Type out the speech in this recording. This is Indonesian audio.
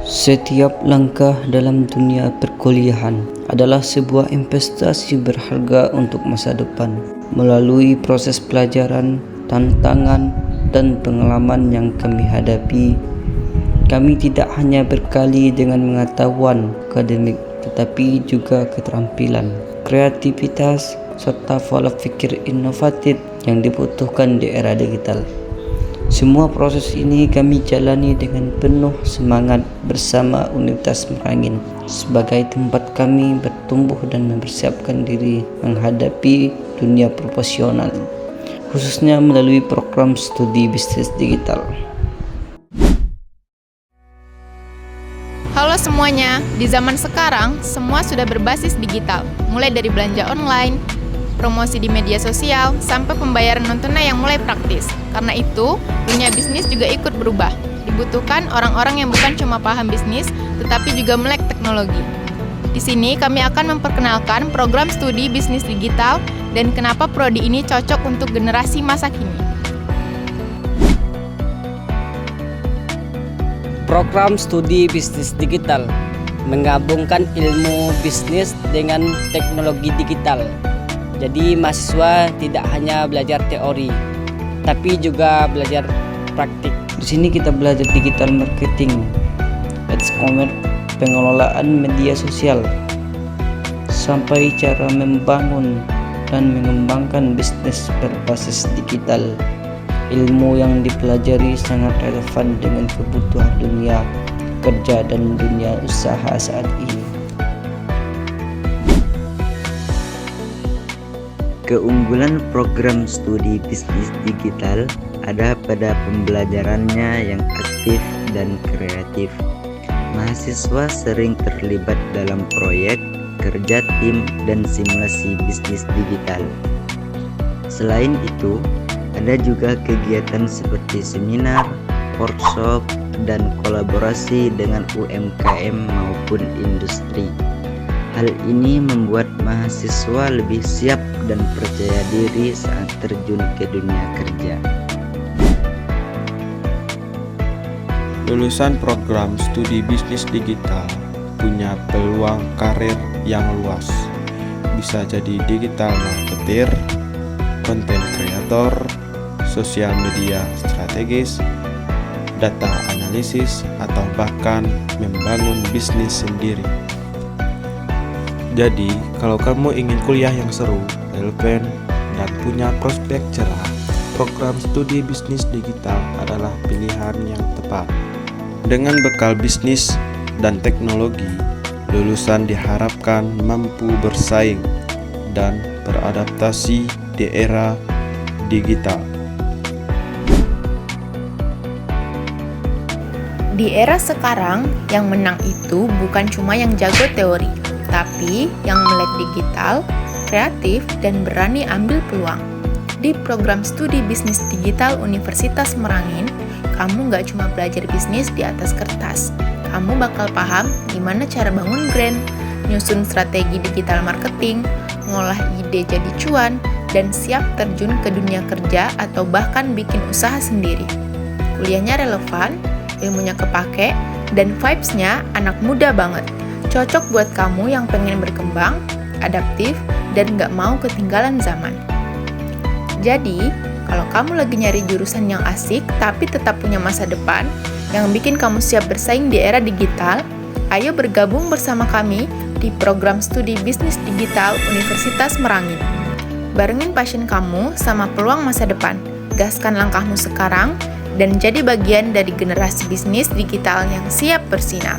Setiap langkah dalam dunia perkuliahan adalah sebuah investasi berharga untuk masa depan. Melalui proses pelajaran, tantangan, dan pengalaman yang kami hadapi, kami tidak hanya berkali dengan pengetahuan akademik, tetapi juga keterampilan, kreativitas, serta pola pikir inovatif yang dibutuhkan di era digital. Semua proses ini kami jalani dengan penuh semangat bersama Universitas Merangin sebagai tempat kami bertumbuh dan mempersiapkan diri menghadapi dunia profesional, khususnya melalui program studi bisnis digital. Halo semuanya, di zaman sekarang semua sudah berbasis digital, mulai dari belanja online, promosi di media sosial, sampai pembayaran non-tunai yang mulai praktis. Karena itu, dunia bisnis juga ikut berubah. Dibutuhkan orang-orang yang bukan cuma paham bisnis, tetapi juga melek teknologi. Di sini kami akan memperkenalkan program studi bisnis digital dan kenapa prodi ini cocok untuk generasi masa kini. Program studi bisnis digital menggabungkan ilmu bisnis dengan teknologi digital. Jadi mahasiswa tidak hanya belajar teori, tapi juga belajar praktik. Di sini kita belajar digital marketing, e-commerce, pengelolaan media sosial, sampai cara membangun dan mengembangkan bisnis berbasis digital. Ilmu yang dipelajari sangat relevan dengan kebutuhan dunia kerja dan dunia usaha saat ini. Keunggulan program studi bisnis digital ada pada pembelajarannya yang aktif dan kreatif. Mahasiswa sering terlibat dalam proyek, kerja tim, dan simulasi bisnis digital. Selain itu, ada juga kegiatan seperti seminar, workshop, dan kolaborasi dengan UMKM maupun industri. Hal ini membuat mahasiswa lebih siap dan percaya diri saat terjun ke dunia kerja. Lulusan program studi bisnis digital punya peluang karir yang luas. Bisa jadi digital marketer, konten kreator, sosial media strategis, data analisis, atau bahkan membangun bisnis sendiri. Jadi, kalau kamu ingin kuliah yang seru, relevan, dan punya prospek cerah, program studi bisnis digital adalah pilihan yang tepat. Dengan bekal bisnis dan teknologi, lulusan diharapkan mampu bersaing dan beradaptasi di era digital. Di era sekarang, yang menang itu bukan cuma yang jago teori, tapi yang melek digital, kreatif, dan berani ambil peluang. Di program studi bisnis digital Universitas Merangin, kamu nggak cuma belajar bisnis di atas kertas. Kamu bakal paham gimana cara bangun brand, nyusun strategi digital marketing, ngolah ide jadi cuan, dan siap terjun ke dunia kerja atau bahkan bikin usaha sendiri. Kuliahnya relevan, ilmunya kepake, dan vibes-nya anak muda banget. Cocok buat kamu yang pengen berkembang, adaptif, dan nggak mau ketinggalan zaman. Jadi, kalau kamu lagi nyari jurusan yang asik tapi tetap punya masa depan, yang bikin kamu siap bersaing di era digital, ayo bergabung bersama kami di program studi bisnis digital Universitas Merangin. Barengin passion kamu sama peluang masa depan. Gaskan langkahmu sekarang dan jadi bagian dari generasi bisnis digital yang siap bersinar.